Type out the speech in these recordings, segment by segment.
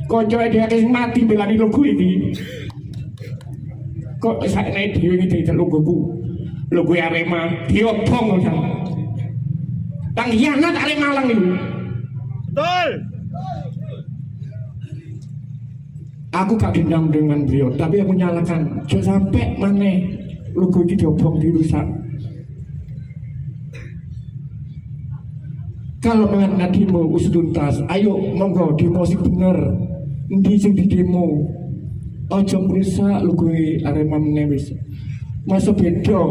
Koncoe dhek sing mati belani logo iki. Kok sakne dhewe iki dadi logoku. Logo Arema diobong kok. Tang hianat Arema Malang itu. Betul. Aku gak dendam dengan beliau, tapi aku nyalakan. Jangan sampai mana logo ini diobong, dirusak. Kalau mengenai demo usut tuntas, ayo monggo demo sing bener. Endi sing di demo? Ojo merusak logo Arema menewis. Masuk beda.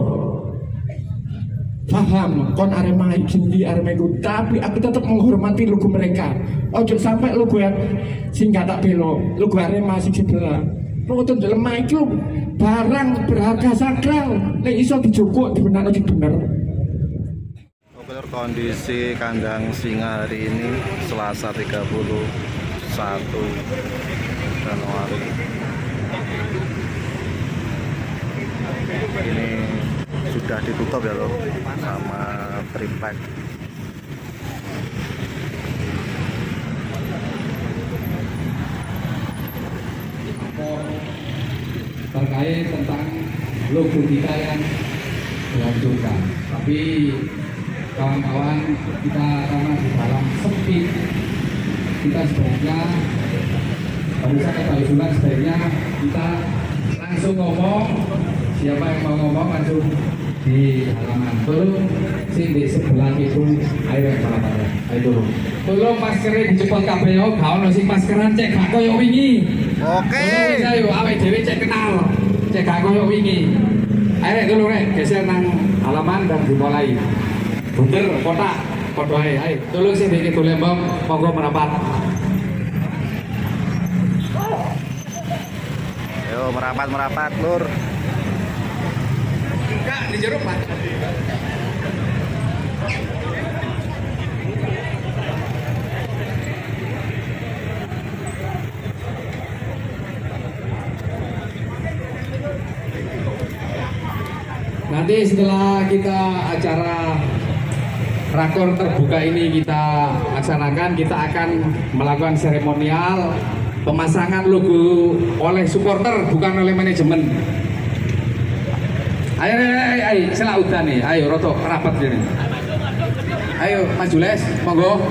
Paham, kon Arema iki Arema itu, tapi aku tetap menghormati logo mereka. Ojo sampai logo yang sing gak tak belo, logo Arema sing sebelah. Foto lemah itu barang berharga sakral. Nek iso dijogok dibenakno bener. Kondisi kandang singa hari ini Selasa 31 Januari. Ini sudah ditutup ya loh sama Primpack. Terkait tentang logo kita yang dihancurkan, tapi kawan-kawan kita karena di dalam sempit, kita sebaiknya bisa kebagusan, sebaiknya kita langsung ngomong. Siapa yang mau ngomong langsung di halaman. Tolong sing di sebelah itu ayo halaman. Ayo tolong maskernya dicepot kabeh. Gak ono sing maskeran cek gak koyo wingi. Oke. Ayo awake dhewe cek kenal. Cek gak koyo wingi. Ayo tolong rek geser nang halaman dan dimulai. Bunder kotak padha ae. Ayo tolong sing iki Lembong monggo merapat. Ayo merapat lur. Enggak di jeruk Pak. Nanti setelah kita acara rakor terbuka ini kita laksanakan, kita akan melakukan seremonial pemasangan logo oleh supporter bukan oleh manajemen. Ayo, selak udan nih, ayo roto rapat gini. Ayo Mas Jules, monggo.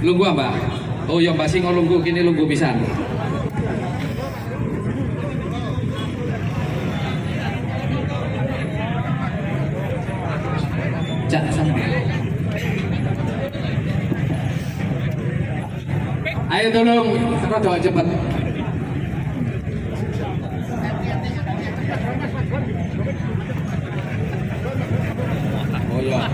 Lunggu Mbak. Oh ya Mbak sing lunggu kini lunggu pisan. Cak sampai. Ayo tolong, rada cepet. Oh ya.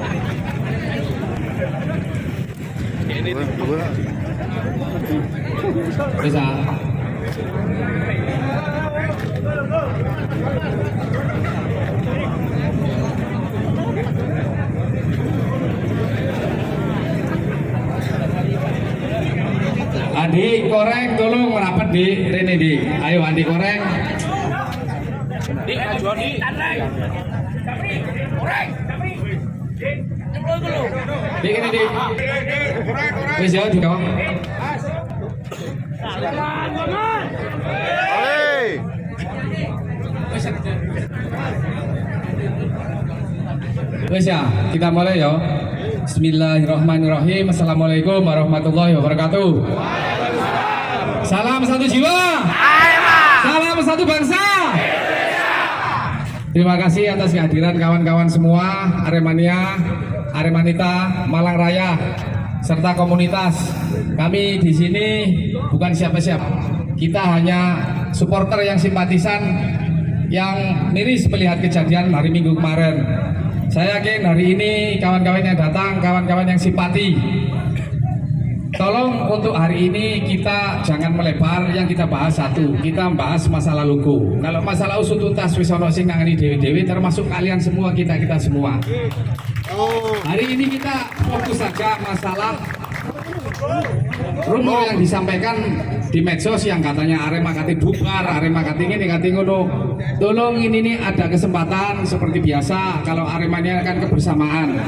Bisa. Andi Koreng tolong merapat di Rene di. Ayo Andi Koreng. Di maju di tandai. Koreng. Di ini di. Wis ya di kawang. Hei. Wis ya, kita mulai ya. Bismillahirrahmanirrahim. Assalamualaikum warahmatullahi wabarakatuh. Salam satu jiwa. Salam satu bangsa. Terima kasih atas kehadiran kawan-kawan semua, Aremania, Aremanita, Malang Raya, serta komunitas. Kami di sini bukan siapa-siapa. Kita hanya supporter yang simpatisan yang miris melihat kejadian hari Minggu kemarin. Saya yakin hari ini kawan-kawan yang datang, kawan-kawan yang simpati. Tolong untuk hari ini kita jangan melebar, yang kita bahas satu, kita bahas masalah logo. Kalau masalah usut tuntas wis ono sing nangani dewe-dewe termasuk kalian semua, kita semua. Hari ini kita fokus saja masalah rumor yang disampaikan di medsos yang katanya Arema kati bubar, Arema kati ini kati ngono. Tolong ini nih ada kesempatan seperti biasa kalau Aremanya kan kebersamaan.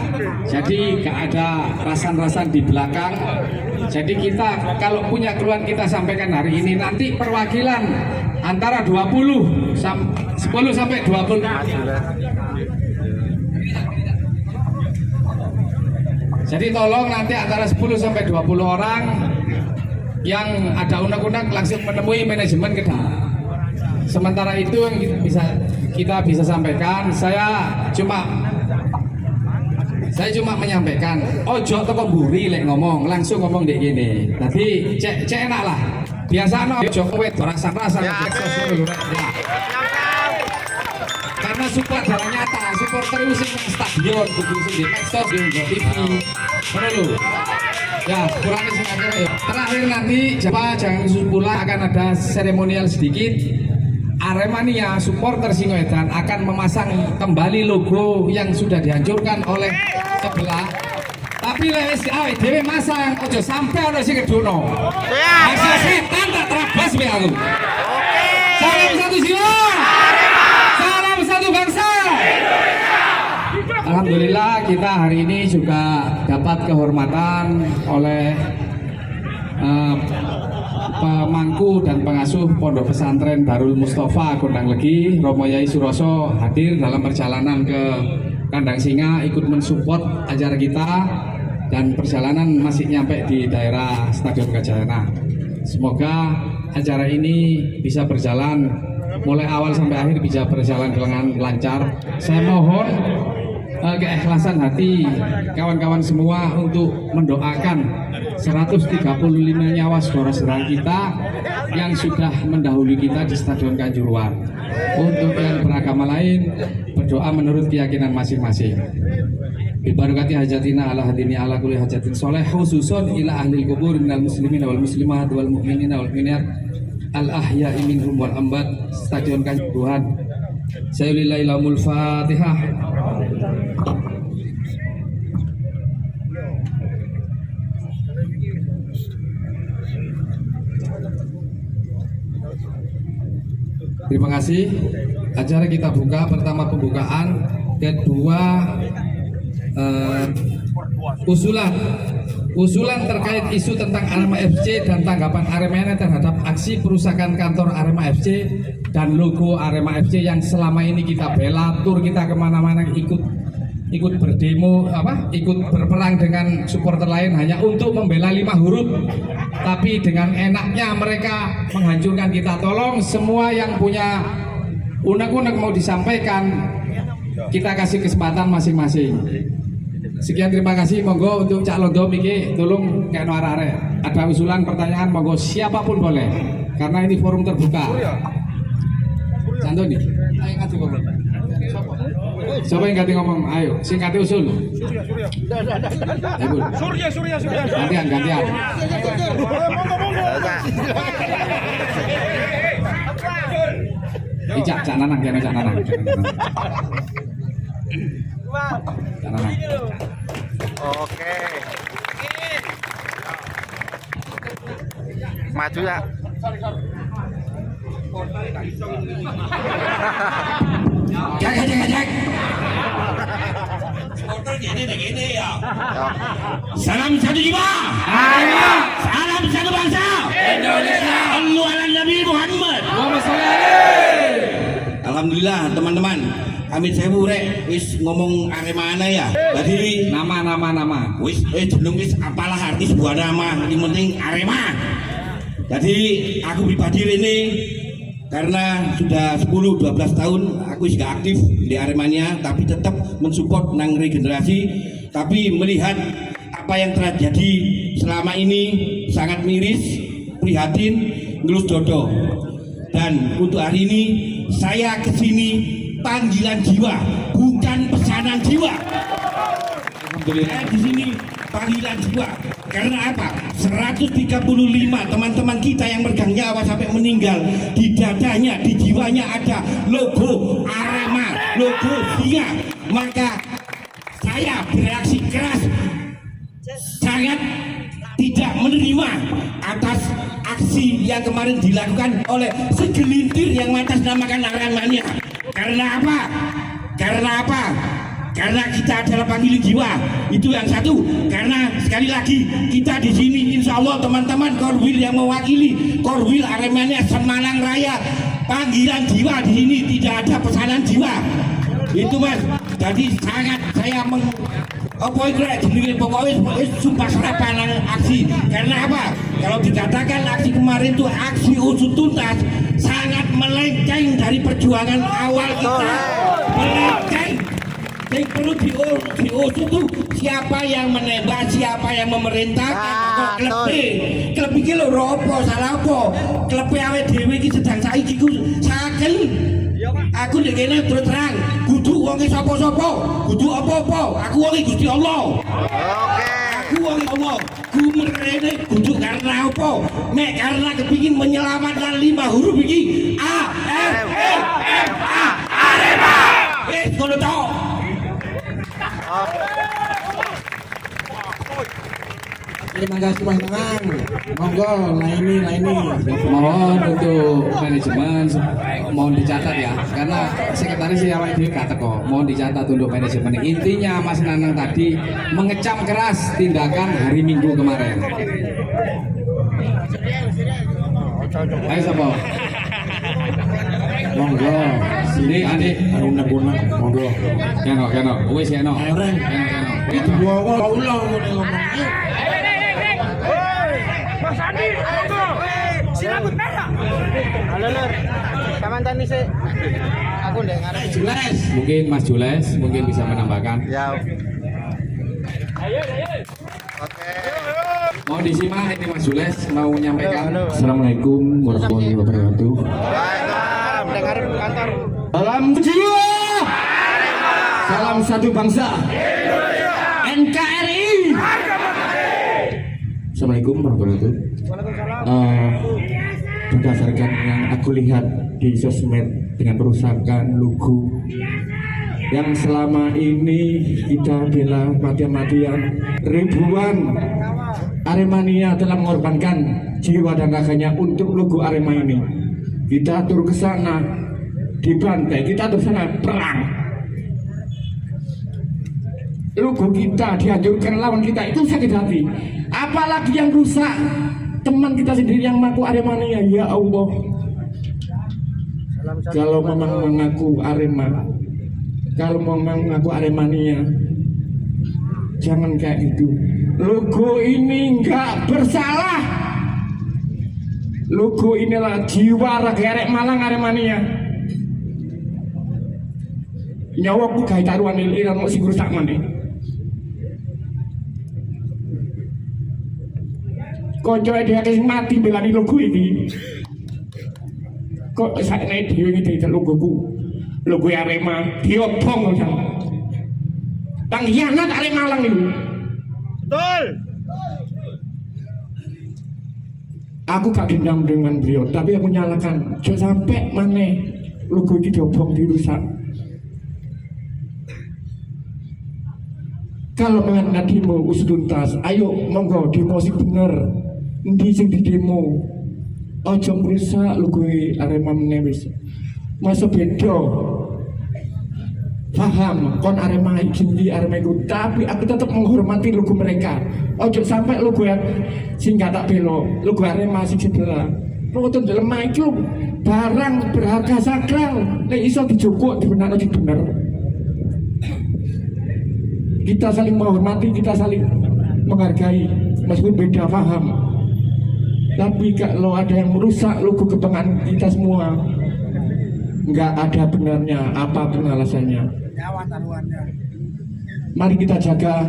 Jadi gak ada rasan-rasan di belakang. Jadi kita kalau punya keluhan kita sampaikan hari ini, nanti perwakilan antara 10 sampai 20. Jadi tolong nanti antara 10 sampai 20 orang yang ada undang-undang langsung menemui manajemen kita. Sementara itu yang kita bisa sampaikan, saya cuma menyampaikan, ojo toko mburi lek ngomong, langsung ngomong dek gini. Nanti cek enak lah. Biasanya ojo kowe rasa-rasa karena support jalan nyata, support terus di stadion, begitu di medsos, di TV, benar lu. Ya, kurangnya sengaja ya. Terakhir nanti, jangan pula akan ada seremonial sedikit. Aremania supporter Singoedan akan memasang kembali logo yang sudah dihancurkan oleh sebelah. Tapi lewes dewe masang, ojo sampai ono sing kedono. Masa setan tak terabas be aku. Salam satu jiwa. Salam satu bangsa. Alhamdulillah kita hari ini juga dapat kehormatan oleh pemangku dan pengasuh Pondok Pesantren Darul Mustafa Gondang Legi, Romo Yai Suroso hadir dalam perjalanan ke Kandang Singa, ikut mensupport acara kita dan perjalanan masih nyampe di daerah Stadion Gajayana. Semoga acara ini bisa berjalan mulai awal sampai akhir, bisa berjalan dengan lancar. Saya mohon keikhlasan hati kawan-kawan semua untuk mendoakan 135 nyawa saudara-saudara kita yang sudah mendahului kita di Stadion Kanjuruhan. Untuk yang beragama lain, berdoa menurut keyakinan masing-masing. Bibarakati hajatina ala hadini ala kulli hajatin soleh khususun ila ahli kubur minal muslimin wal muslimat wal mu'minin wal mu'minat al ahya'i minhum wal ambat. Stadion Kanjuruhan. Sayyidillah ilamul Fatihah. Terima kasih. Acara kita buka, pertama pembukaan, kedua usulan terkait isu tentang Arema FC dan tanggapan Aremania terhadap aksi perusakan kantor Arema FC dan logo Arema FC yang selama ini kita bela, tur kita kemana-mana ikut berdemo, ikut berperang dengan supporter lain hanya untuk membela 5 huruf, tapi dengan enaknya mereka menghancurkan kita. Tolong semua yang punya unek-unek mau disampaikan, kita kasih kesempatan masing-masing. Sekian, terima kasih. Monggo untuk Cak Londo iki tolong kayak arek-arek. Ada usulan pertanyaan, monggo siapapun boleh. Karena ini forum terbuka. Contoh nih. Ayo ngati ngomong. Siapa yang ganti ngomong? Ayo, sing ganti usul. Surya. Gantian. Cak Nanang. Cak Nanang. Oke. Maju ya. Cek. Supporter gini ya. Salam satu jiwa. Salam satu bangsa. Indonesia. Sallu ala Nabi Muhammad. Alhamdulillah teman-teman. Amit sewu rek wis ngomong Aremana ya. Tadi Nama. wis jeneng wis apalah artis buah nama, yang penting Arema. Jadi aku pribadi ini karena sudah 10-12 tahun aku juga aktif di Aremania, tapi tetap mensupport nang regenerasi. Tapi melihat apa yang terjadi selama ini sangat miris, prihatin, ngelus dodo. Dan untuk hari ini saya kesini panggilan jiwa, bukan pesanan jiwa. Saya di sini panggilan jiwa. Karena apa? 135 teman-teman kita yang megang nyawa sampai meninggal, di dadanya, di jiwanya ada logo Arema, logo Singa. Maka saya bereaksi keras, sangat tidak menerima atas aksi yang kemarin dilakukan oleh segelintir yang mengatasnamakan Aremania. Karena apa? Karena apa? Karena kita adalah pemilik jiwa. Itu yang satu. Karena sekali lagi kita di sini insya Allah teman-teman Korwil yang mewakili Korwil Aremania Semalang Raya, panggilan jiwa di sini, tidak ada pesanan jiwa. Itu Mas. Jadi sangat saya apa itu jenenge pokoknya sumpah serapaan aksi. Karena apa? Kalau dikatakan aksi kemarin itu aksi usut tuntas, sangat melenceng dari perjuangan awal kita. Melenceng. Yang perlu diusut itu siapa yang menembak, siapa yang memerintahkan. Kok klub iki lho opo salah apa? Klub awake dhewe iki sedang saiki ku saken. Aku nek kene terus terang, kudu wonge sapa-sapa, kudu apa-apa. Aku wonge Gusti Allah. Oke. Aku wonge Allah. Ku merene kudu karena apa? Nek karena kepingin menyelamatkan 5 huruf iki A R E M A Arema. Ngono tok. Terima kasih teman-teman. Monggo laini. Mohon untuk manajemen mohon dicatat ya, karena sekretaris yang awal ini kata kok mohon dicatat untuk manajemen. Intinya Mas Nanang tadi mengecam keras tindakan hari Minggu kemarin. Ayo siapa? Monggo. Ini adik Aruna monggo. keno wis keno. Itu gua ulang ngomongnya. Mas Andi, si rambut merah. Halo Lur, kamantan sih. Aku ndek ngarep Jelas. Mungkin Mas Jules mungkin bisa menambahkan. Ya. Oke. Mau disimak ini Mas Jules mau menyampaikan. Assalamualaikum warahmatullahi wabarakatuh. ndek ngarep kantor. Salam jiwa. Salam satu bangsa. NKRI. Assalamualaikum warahmatullahi wabarakatuh. Berdasarkan yang aku lihat di sosmed dengan perusakan logo yang selama ini kita bela mati-matian, ribuan Aremania telah mengorbankan jiwa dan raganya untuk logo Arema ini. Kita tur ke sana dibantai, kita tur sana perang. Logo kita dihancurkan lawan kita, itu sakit hati. Apalagi yang rusak teman kita sendiri yang mengaku Aremania. Ya Allah, kalau memang mengaku Arema, kalau memang mengaku Aremania, jangan kayak gitu. Logo ini nggak bersalah. Logo inilah jiwa raga arek Malang Aremania. Nyawaku gawe taruhan ilir mau sing rusak maneh. Koncoe dia sing mati belani logo iki. Kok sakne dhewe iki dadi logoku. Logo Arema diobong kok. Pengkhianat Arek Malang itu. Betul. Aku gak dendam dengan beliau, tapi aku nyalakan. Jangan sampai mana logo ini diobong, dirusak. Kalau mengenai demo usut tuntas, ayo monggo demo sing bener. Endi sing di demo? Ojo merusak logo Arema meneh wis. Masa beda. Paham, kon Arema iki Arema itu, tapi aku tetap menghormati logo mereka. Ojo sampai logo yang sing gak tak belo, logo Arema sing sebelah. Proton dalam itu barang berharga sakral, nek iso dijogok dibenakno sing bener. Kita saling menghormati, kita saling menghargai, meskipun beda paham. Tapi kalau ada yang merusak logo kebanggaan kita semua, nggak ada benarnya, apapun alasannya. Mari kita jaga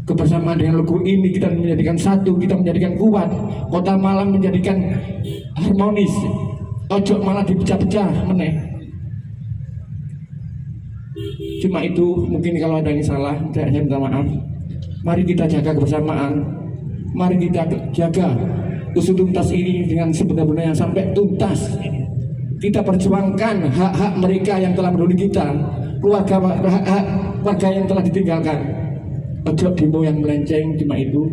kebersamaan dengan logo ini, kita menjadikan satu, kita menjadikan kuat. Kota Malang menjadikan harmonis. Ojo malah dipecah-pecah meneh. Cuma itu, mungkin kalau ada yang salah, saya minta maaf. Mari kita jaga kebersamaan. Mari kita jaga usut tuntas ini dengan sebenar-benarnya sampai tuntas. Kita perjuangkan hak-hak mereka yang telah mendahului kita, hak warga yang telah ditinggalkan. Ojo demo yang melenceng, cuma itu.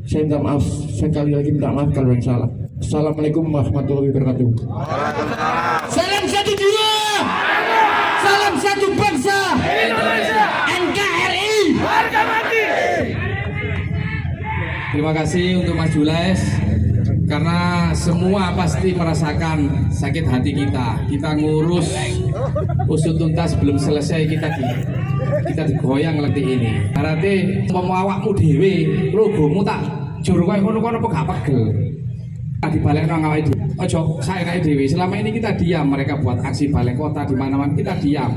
Saya minta maaf, sekali lagi minta maaf kalau yang salah. Assalamualaikum warahmatullahi wabarakatuh. Salam satu jiwa, salam satu bangsa, NKRI. Terima kasih untuk Mas Jules, karena semua pasti merasakan sakit hati kita. Kita ngurus usut tuntas belum selesai, kita digoyang letih ini. Berarti awakmu dhewe, logomu tak jur koyo ngono-ngono apa gak pegel. Di balik nang awake dhewe. Ojo saenake dhewe. Selama ini kita diam, mereka buat aksi balik kota di mana-mana kita diam.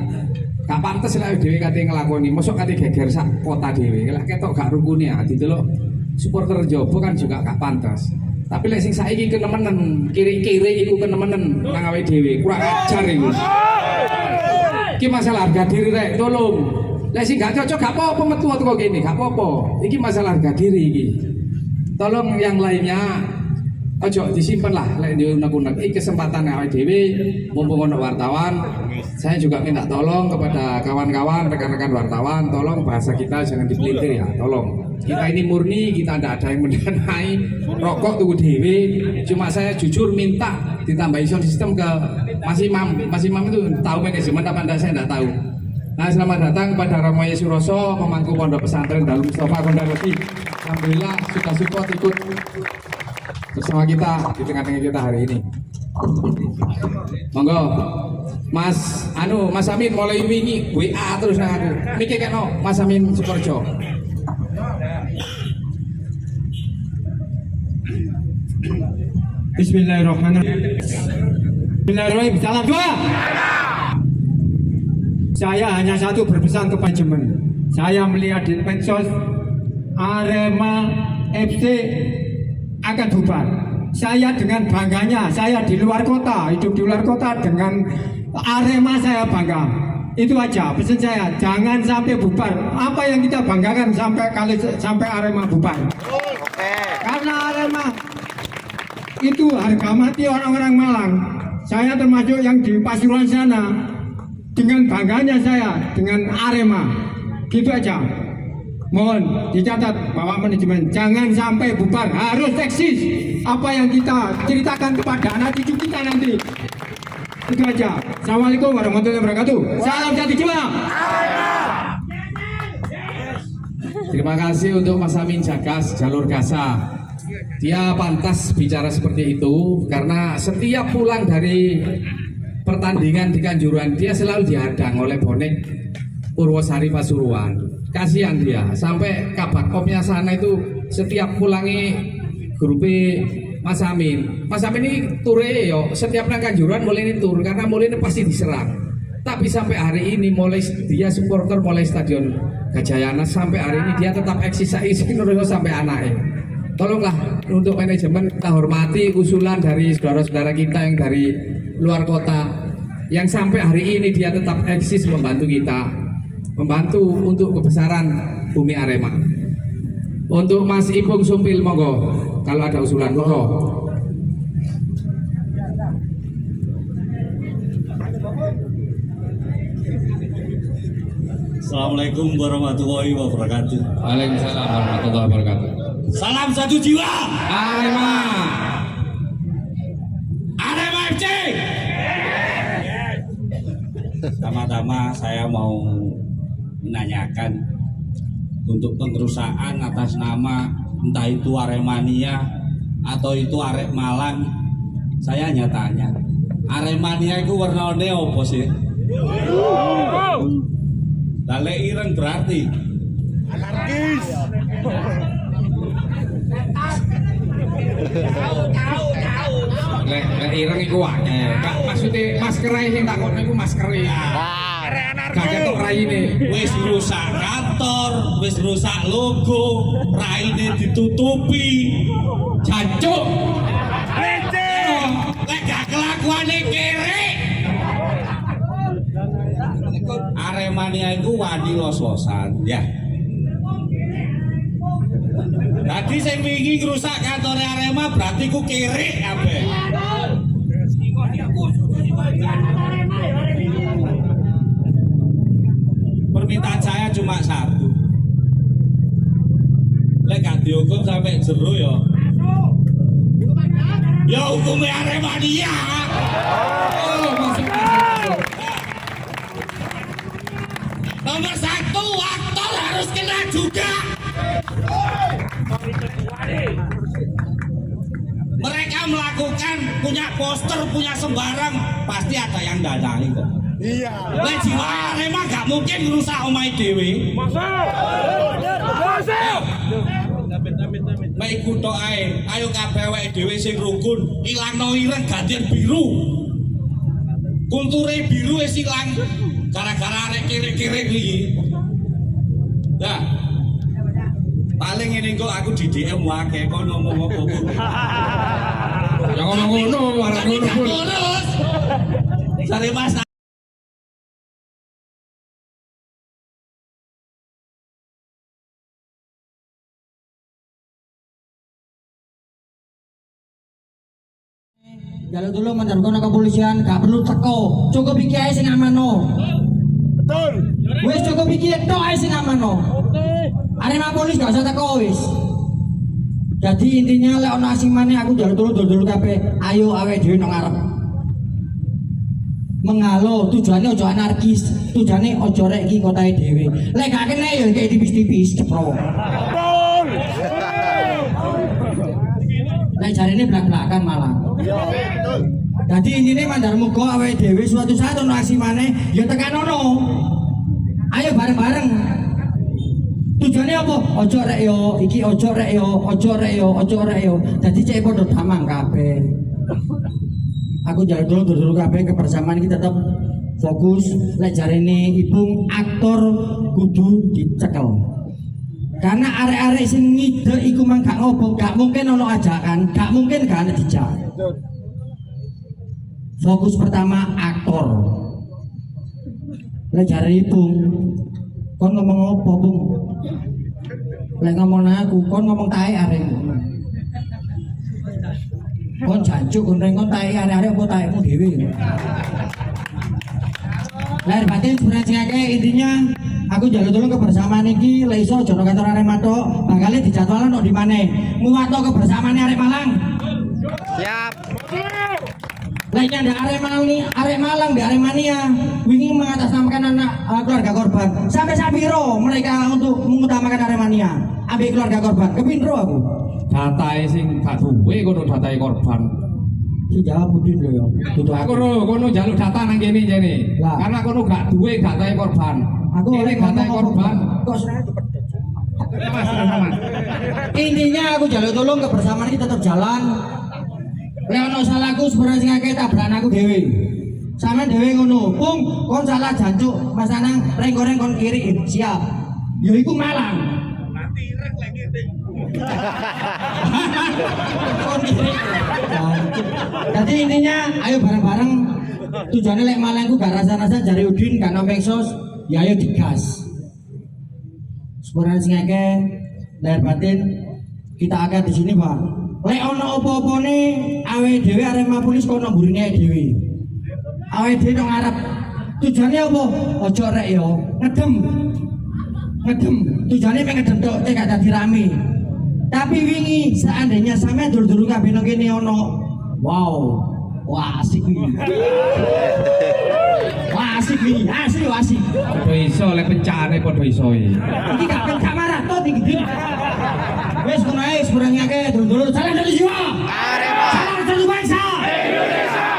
Gak pantes lek dhewe kate nglakoni, mosok kate geger sak kota dhewe. Lek ketok gak rukune ya didelok supporter Jowo kan juga gak pantas. Tapi lek sing saiki kenemenen, kiri-kiri iku kenemenen nang awake dhewe, kurang ajar iku. Iki masalah harga diri rek, tolong. Lek sing gak cocok gak apa-apa metu teko kene, gak apa-apa. Iki masalah harga diri iki. Tolong yang lainnya ojo disimpan lah lek di unek-unek. Iki kesempatan awake dhewe mumpung ono wartawan. Saya juga minta tolong kepada kawan-kawan, rekan-rekan wartawan, tolong bahasa kita jangan dipelintir ya, tolong. Kita ini murni, kita tidak ada yang mendanai rokok tuku dhewe. Cuma saya jujur minta ditambahi sound system ke Mas Imam. Mas Imam itu tahu manajemen apa enggak, saya tidak tahu. Nah, selamat datang kepada Romoyo Suroso, pemangku Pondok Pesantren Darul Mustafa Kondaleti. Alhamdulillah sudah support ikut bersama kita di tengah-tengah kita hari ini. Monggo, Mas Amin mulai wingi WA terus nang aku. Niki kene Mas Amin Sukorjo. Bismillahirrahmanirrahim. Bismillahirrahmanirrahim. Salam dua. Saya hanya satu berpesan ke manajemen. Saya melihat di medsos Arema FC akan bubar. Saya dengan bangganya, saya di luar kota, hidup di luar kota dengan Arema saya bangga. Itu aja pesan saya, jangan sampai bubar. Apa yang kita banggakan sampai Arema bubar. Karena Arema itu harga mati orang-orang Malang. Saya termasuk yang di Pasuruan sana. Dengan bangganya saya dengan Arema. Gitu aja. Mohon dicatat Bapak manajemen, jangan sampai bubar, harus eksis apa yang kita ceritakan kepada anak cucu kita nanti. Itu aja. Assalamualaikum warahmatullahi wabarakatuh. Salam satu jiwa. Terima kasih untuk Mas Amin Jagas Jalur Gaza. Dia pantas bicara seperti itu karena setiap pulang dari pertandingan di Kanjuruhan dia selalu dihadang oleh bonek Purwosari Pasuruan. Kasihan dia, sampai kabar kopnya sana itu setiap pulangi grupe Mas Amin. Mas Amin ini ture yo, setiap nang Kanjuruhan mulai ini tur karena mulai ini pasti diserang. Tapi sampai hari ini mulai dia supporter mulai stadion Gajayana sampai hari ini dia tetap eksis sampai anaknya. Tolonglah untuk manajemen kita hormati usulan dari saudara-saudara kita yang dari luar kota yang sampai hari ini dia tetap eksis membantu kita. Membantu untuk kebesaran bumi Arema. Untuk Mas Ipung Sumpil monggo kalau ada usulan monggo. Assalamualaikum warahmatullahi wabarakatuh. Waalaikumsalam warahmatullahi wabarakatuh. Salam satu jiwa. Arema. Arema FC. Pertama-tama saya mau menanyakan untuk pengerusakan atas nama entah itu Aremania atau itu Arek Malang. Saya hanya tanya, Aremania itu warnanya apa sih? Lale ireng berarti anarkis. Lek ireng iku wae. Maksudnya masker sing takon niku masker. Gak ketok raine. Wis rusak kantor, wis rusak logo, raine ditutupi. Jancuk. Lek gak kelakuane kere. Aremania itu wani los-losan, ya. Tadi saya ingin rusak kantor Arema berarti ku kere abe. Permintaan saya cuma satu. Lek gak dihukum sampai jero ya. Ya hukumnya Aremania. Oh, masuk. Nomor 1, aktor harus kena juga. Mereka melakukan punya poster, punya sembarang, pasti ada yang datangi kok. Iya. Lah jiwa Arema gak mungkin ngerusak omahe dhewe. Mek iku tok ae. Ayo kabeh awake dhewe sing rukun, ilangno ireng gantian biru. Kulture biru wis ilang gara-gara arek kiri-kiri iki. Nah, paling ini kok aku di DM wae kok ngomong apa. Ya ngomong ngono, malah Tapi gak ngono. lurus. Sare Mas. Jaluk dulu menjargon kepolisian, gak perlu teko. Cukup iki ae sing amanno. Betul. Wis cukup iki tok ae sing amanno. Arema polis gak usah teko wis. Jadi intinya lek ono asimane aku jaluk dulu kabeh. Ayo awake dhewe nang ngarep. Mengalo tujuannya ojo anarkis, tujuannya ojo rek iki kotae dhewe. Lek gak kene ya kayak tipis-tipis cepro. Betul. Lek jarine blak-blakan malah. Jadi intinya mandar muga awake dhewe suatu saat ono aksi maneh ya tekan ono. Ayo bareng-bareng. Tujuannya apa? Ojo rek yo, iki ojo rek yo, ojo rek yo, ojo rek yo. Dadi cek padha damang kabeh. Aku jaluk dulu kabeh kebersamaan kita tetap fokus. Lek jarene Ipung aktor kudu dicekel. Karena arek-arek sing ngide iku mang gak ngopo, gak mungkin ono ajakan, gak mungkin gak ana dijak. Fokus pertama aktor. Lek jare Ipung, kon ngomong apa, Bung? Lek ngomong aku, kon ngomong tae arek. Kon jancuk kon reng kon tae arek-arek apa taekmu dhewe. Lahir batin sebenarnya intinya aku jaluk dulu kebersamaan iki lek iso aja nang kantor Arema tok, bakal dijadwalno di maneh. Muwato kebersamaan arek Malang. Siap. Lainnya ada arek Malang, di Aremania wingi mengatasnamakan anak keluarga korban. Sampai sabiro mereka untuk mengutamakan Aremania. Ambil keluarga korban, kepindro aku. Datae sing gak duwe kono datae korban. Si jawab budin lho ya. Dudu Aku kono njaluk data nang kene jene. Lah. Karena kono gak duwe datae korban. Aku oleh datae korban. Kok seneng dipedet. Intinya aku jaluk tolong kebersamaan kita tetap jalan. Lek ono salahku sebenarnya sing akeh tabrakan aku dhewe. Sampeyan dhewe ngono, Pung, kon salah jancuk, Mas Anang reng-goreng kon kiri. Siap. Ya iku Malang. Mati rek lek kiri. Kon kiri. Jadi intinya ayo bareng-bareng tujuannya lek Malang ku gak rasa-rasa jari Udin gak nang Pengsos, ya ayo digas. Sebenarnya sing akeh lahir batin kita akan di sini, Pak. Lek ono opo-opone awake dhewe Arema Polis kono mburine dhewe. Awake dhewe nang ngarep. Tujuane apa? Ojo rek yo, ngedem. Ngedem. Tujuane pengen ngedem tok gak dadi rame. Tapi wingi seandainya sampe dulu-dulu kabeh nang kene ono. Wow. Wah, asik iki. Wah, asik iki. Asik yo asik. Padha iso lek pencane padha iso iki. Iki gak marah to iki. Wes kono ae sebenarnya akeh dulu-dulu salam satu jiwa. Arema. Salam satu bangsa. Indonesia.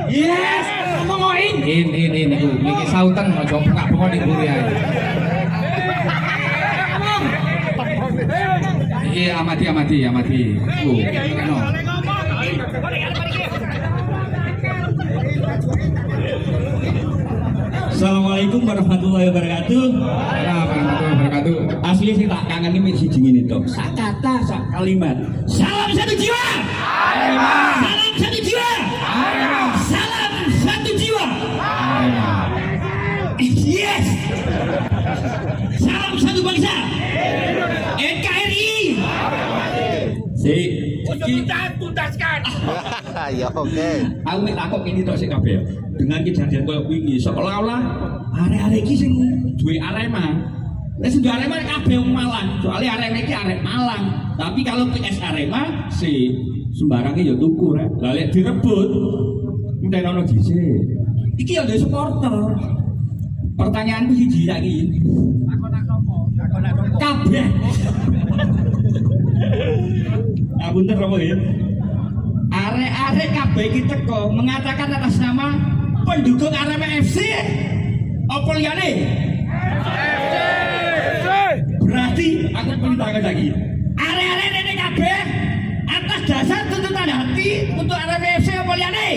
Yes, ngomongoin. In iku iki sautan aja bengak-bengok ning mburi ae. Iya amati. Keno. Assalamualaikum warahmatullahi wabarakatuh. Warahmatullahi wabarakatuh. Asli sih tak kangen ini si jingin itu. Sak kata, sak kalimat. Salam satu jiwa. Arema. Salam satu jiwa. Arema. Salam satu jiwa. Arema. Yes. Salam satu bangsa. NKRI. Si. Tuntaskan. Ya oke. Aku minta kok ini tok sik kabeh. Dengan kejadian koyo wingi seolah-olah arek-arek iki sing duwe Arema Nek sing Arema kabeh wong Malang, soalnya arek iki arek Malang. Tapi kalau PS Arema si sembarangnya ya tuku rek. Lah lek direbut ndenono dhisik. Iki ya ndek supporter. Pertanyaanku siji lagi. Kabeh. Apunten Romo ya. Arek-arek kabeh iki teko mengatakan atas nama pendukung Arema FC. Apa liyane? Berarti aku perintahkan lagi. Arek-arek ini kabeh atas dasar tuntutan hati untuk Arema FC apa liyane?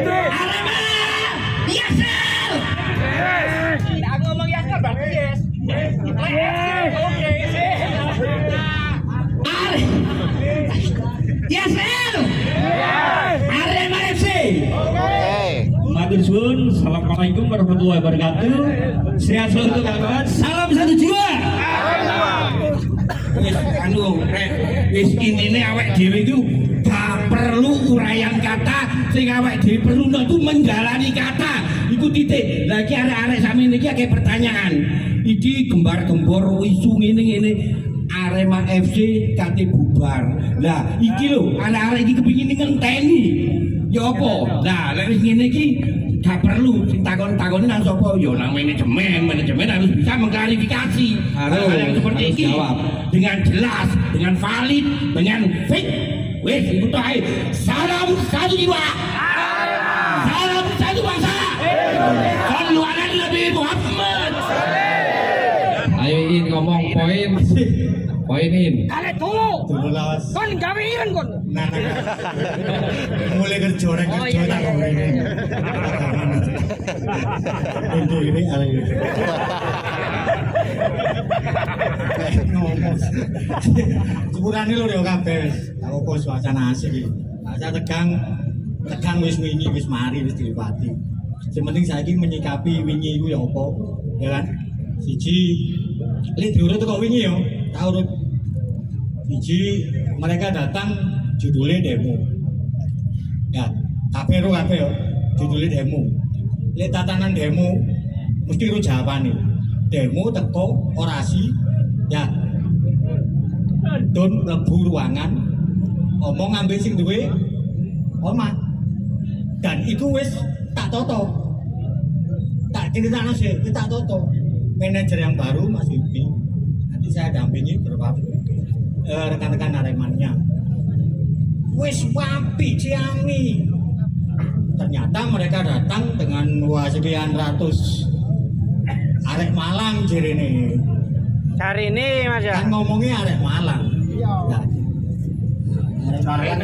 Arema! Yes! Aku ngomong yes berarti yes. Oke. Yes! Arema FC. Matur suwun. Assalamualaikum warahmatullahi wabarakatuh. Sehat selalu kawan. Salam satu jiwa. Wis intine awake dhewe iku gak perlu uraian kata, sing awake dhewe perlu itu menjalani kata. Iku titik. Lah iki arek-arek sami niki akeh pertanyaan. Iki gembar-gembor isu ngene-ngene Arema FC kate bubar. Lah iki lho, arek-arek iki kepengin ngenteni. Ya apa? Lah lek wis ngene iki gak perlu takon-takoni nang sapa ya nang manajemen harus bisa mengklarifikasi hal yang seperti ini dengan jelas, dengan valid, dengan fit. Wes iku ae. Salam satu jiwa. Salam satu bangsa. Sallu ala Nabi Muhammad. Ayo In ngomong poinin. Kale dulu. Kon gawe ireng kon. Mulai kerja tak ngomongin. Untuk ini ada ngomong. Sepurane lho ya kabeh. Aku kok suasana asik iki. Saya tegang wis wingi wis mari wis diliwati. Sing penting saiki menyikapi wingi iku ya apa? Ya kan? Siji lek diurut kok wingi ya, tak urut. Siji mereka datang judulnya demo. Ya, kabeh ya, judulnya demo. Lek tatanan demo mesti ru jawabane. Demo teko orasi ya. Don mlebu ruangan ngomong ngambil sing duwe omah. Dan itu wis tak toto. Tak critakno sih, tak toto. Manajer yang baru Mas Wibi. Nanti saya dampingi beberapa rekan-rekan Aremania. Wis wapi ciami. Ternyata mereka datang dengan sekian ratus arek Malang jerene. Cari ini Mas ya. Kan ngomongnya arek Malang. Ya. Arek Malang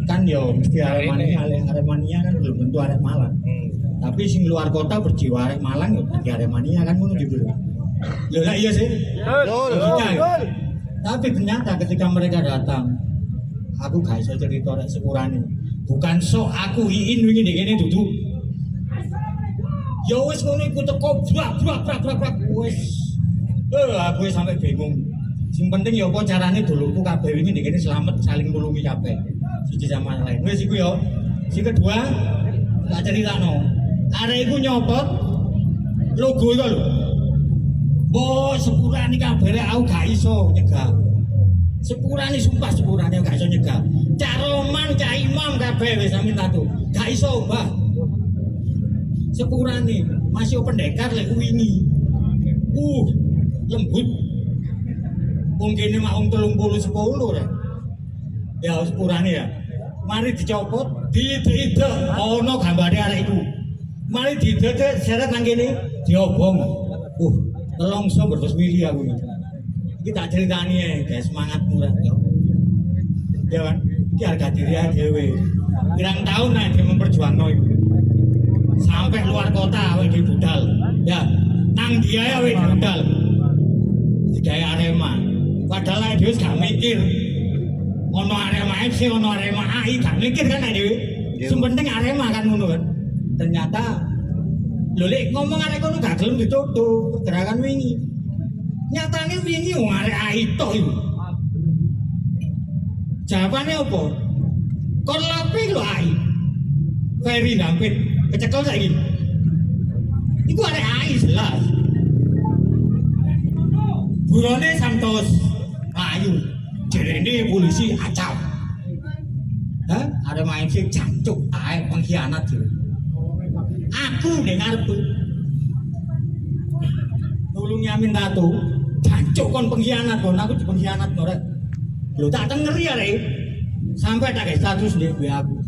kan yo mesti Aremania kan belum tentu arek Malang. Tapi sing luar kota berjiwa arek Malang yo di Aremania kan ngono gitu. Lho lah iya sih. Betul. Tapi ternyata ketika mereka datang, aku gak iso cerita rek sepurane. Bukan sok aku iin wingi ngene dudu. Ya wis ngono iku teko brak wis. Aku wis sampe bingung. Sing penting ya apa carane dulurku kabeh wingi ngene selamat saling nulungi kabeh. Siji sama lain. Wis iku ya. Sing kedua, tak critakno. Arek iku nyopot logo iku lho. Mbok sepurane kabeh aku gak iso nyegah. Sepurane sumpah sepurane gak iso nyegah. Cak Roman, Cak Imam kabeh wis sami tato. Gak iso, Mbah. Sepurane masih pendekar lek wingi. Lembut. Wong kene mak wong 30 10 rek. Ya sepurane ya. Mari dicopot, diide ana gambare arek iku. Mari diide seret nang kene diobong. Nelongso berdos mili aku iki. Iki tak critani ae, guys, semangatmu rek yo. Ya kan? Iki harga diri dhewe. Pirang tahun nek dia memperjuangno iku. Sampai luar kota awake dhewe budal. Ya, nang dia ya awake budal. Digawe Arema. Padahal awake dhewe gak mikir. Ono Arema FC, ono Arema AI, gak mikir kan awake dhewe. Sing penting Arema kan ngono kan. Ternyata lho lek ngomong arek kono gak gelem ditutup pergerakan wingi. Nyatane wingi wong arek AI tok iku. Jawabane apa? Kon lapi lho AI. Ferry Dampit kecekel saiki. Iku arek AI jelas. burone samtos ayu jerene polisi acap. Hah? Ada main sih jancuk ae pengkhianat dhewe. Aku ning ngarepku. Nulungi Amin Tato, jancuk kon pengkhianat kon aku dipengkhianat rek. Lho tak ngeri ya rek. Sampai tak kayak status ndek WA aku.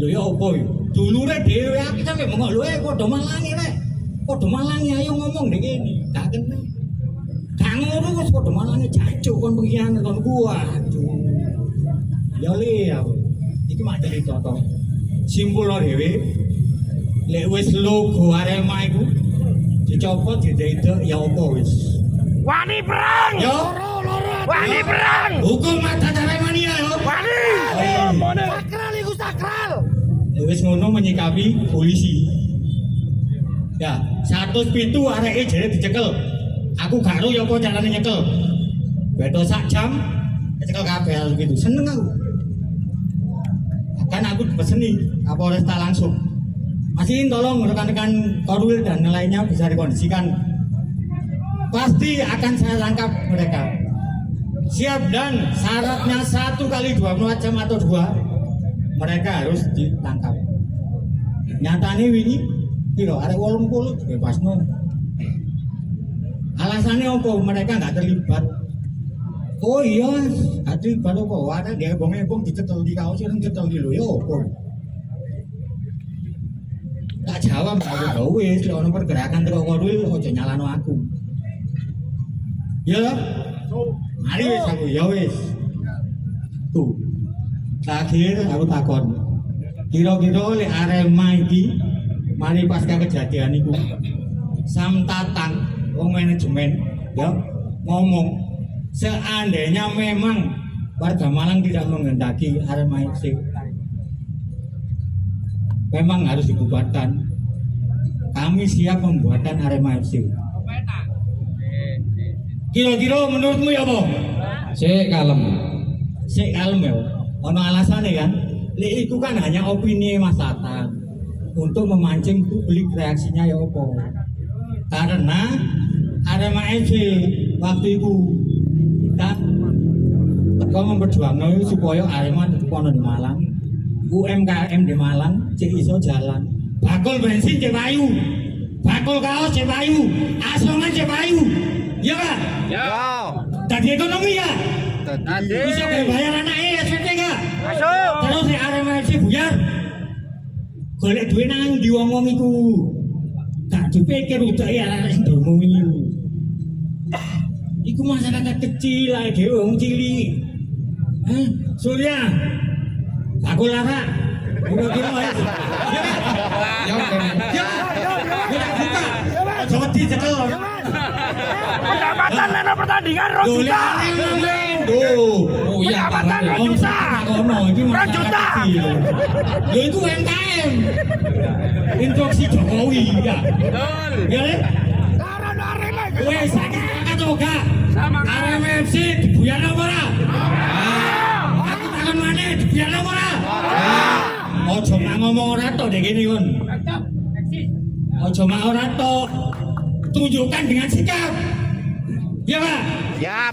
Lho ya opo yo? Dulure dhewe aku sampe mengok lho padha malangi rek. Padha malangi ayo ngomong ndek kene. Gak kena. Gak ngono wis padha malangi jancuk kon pengkhianat kon waduh. Ya le aku. Iki mak cerita to. Simpul dhewe. Lek wis logo Arema iku dicopot didedek ya opo wis. Wani perang. Yo. Wani perang. Hukum mata Aremania yo. Wani. Sakral iku sakral. Lek wis ngono menyikapi polisi. Ya, 107 areke jere dicekel. Aku gak ero ya apa carane nyekel. Beto sak jam dicekel kabeh gitu. Seneng aku. Kan aku dipeseni Kapolresta langsung. Masihin tolong rekan-rekan Korwil dan lainnya bisa dikondisikan. Pasti akan saya tangkap mereka. Siap dan syaratnya 1 kali 24 jam atau 2 mereka harus ditangkap. Nyatane wingi piro arek 80 bebasno. Alasannya apa? Mereka nggak terlibat. Oh iya, gak terlibat apa? Ada dia ebong-ebong dicetel di kaos yang cetel di lo ya apa? Tak jawab aku wis ono pergerakan teko Korwil aja nyalano aku. Ya. Mari wis aku ya wis. Tuh. Terakhir aku takon. Kira-kira lek Arema iki mari pasca kejadian iku Sam Tatang wong manajemen ya ngomong seandainya memang warga Malang tidak menghendaki Arema FC memang harus dibubarkan. Kami siap membuatkan Arema FC. Kira-kira menurutmu ya apa? Sik kalem. Sik kalem ya. Ono alasannya kan? Lek itu kan hanya opini Mas Tatang untuk memancing publik reaksinya ya apa? Karena Arema FC waktu itu kita memperjuangkan supaya Arema tetap ono di Malang. UMKM di Malang cek iso jalan. Bakul bensin cek payu. Bakul kaos cek payu. Asongan cek payu. Iya Pak? Ya. Tadi ekonomi ya? Tadi. Bisa bayar anaknya SPP enggak? Masuk. Terus si Arema FC buyar. Golek duit nang di wong-wong iku. Tak dipikir udah ya anak ndonga iku. Iku masyarakat kecil ae dhewe wong cilik. Surya. Aku lara. Udah kira ae. Ya. Buka. Coba dicekel. Pendapatan lena pertandingan Rojuta. Oh iya, Pendapatan Rojuta. Rojuta. Lho itu UMKM. Instruksi Jokowi ya. Ya le? Karena Arema. Wes saiki atau gak? Arema FC dibuyar apa ora? Aku takon maneh dibuyar apa ora? Ojo mak ngomong ora tok dek kene kon. Ojo mak ora tok. Tunjukkan dengan sikap. Ya Pak? Siap.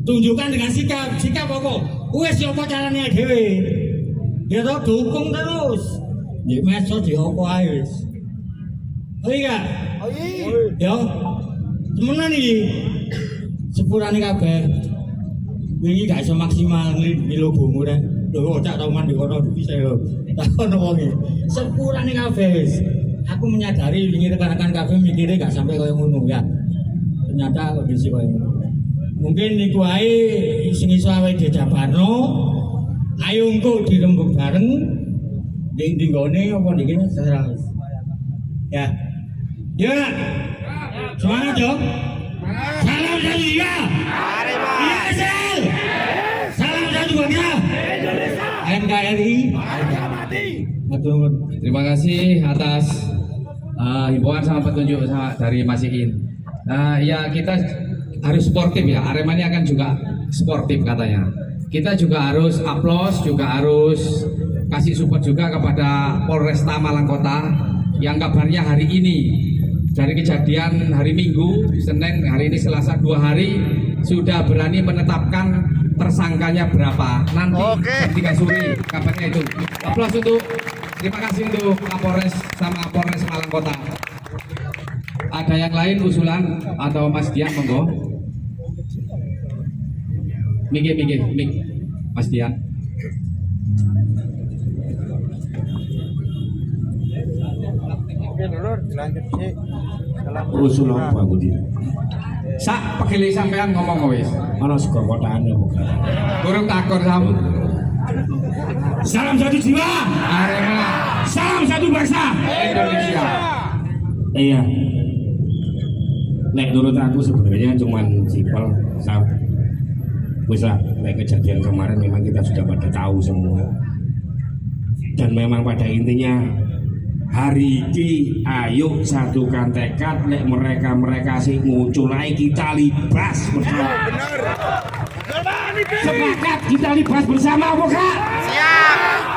Tunjukkan dengan sikap. Sikap apa? Wes yo apa carane dhewe. Ya toh dukung terus. Di medsos di opo ae wis. Oh iya. Yo. Temenan iki. Sepurane kabeh. Wingi gak iso maksimal nglindungi logomu rek. Lho cak tau mandi kono bisa yo. Tak ono wong iki. Sepurane kabeh wis. Aku menyadari wingi rekan-rekan kabeh mikire gak sampai koyo ngono ya. Ternyata kondisi koyo ngono. Mungkin niku ae sing iso awake dijabarno. Ayo engko dirembuk bareng. Di nggone apa niki terserah. Ya. Ya. Semangat yo. Salam dari ya. Arema. Iya, Sel. Salam dari juga. NKRI. Terima kasih atas himbauan sama petunjuk dari Mas Iin. Ya kita harus sportif ya. Arema ini akan juga sportif katanya. Kita juga harus aplaus, juga harus kasih support juga kepada Polresta Malang Kota yang kabarnya hari ini dari kejadian hari Minggu, Senin, hari ini Selasa, 2 hari sudah berani menetapkan tersangkanya berapa. Nanti jam 3 sore kabarnya itu. Aplaus untuk, terima kasih untuk Kapolres sama Polres Malang Kota. Ada yang lain usulan atau Mas Dian monggo? Mik, Mas Dian. Oke dulu dilanjut sih. usul apa aku dia Sak pegele sampean ngomong wis. ana sekokotane bukan Burung takon sam. salam satu jiwa, Arema salam satu bangsa. Indonesia. Iya, nek menurut aku sebenarnya cuman simpel. Bisa, nek kejadian kemarin memang kita sudah pada tahu semua. Dan memang pada intinya hari ini ayo satukan tekad, nek mereka sih nguculai kita libas bersama. Sepakat kita libas bersama, bukan? Siap.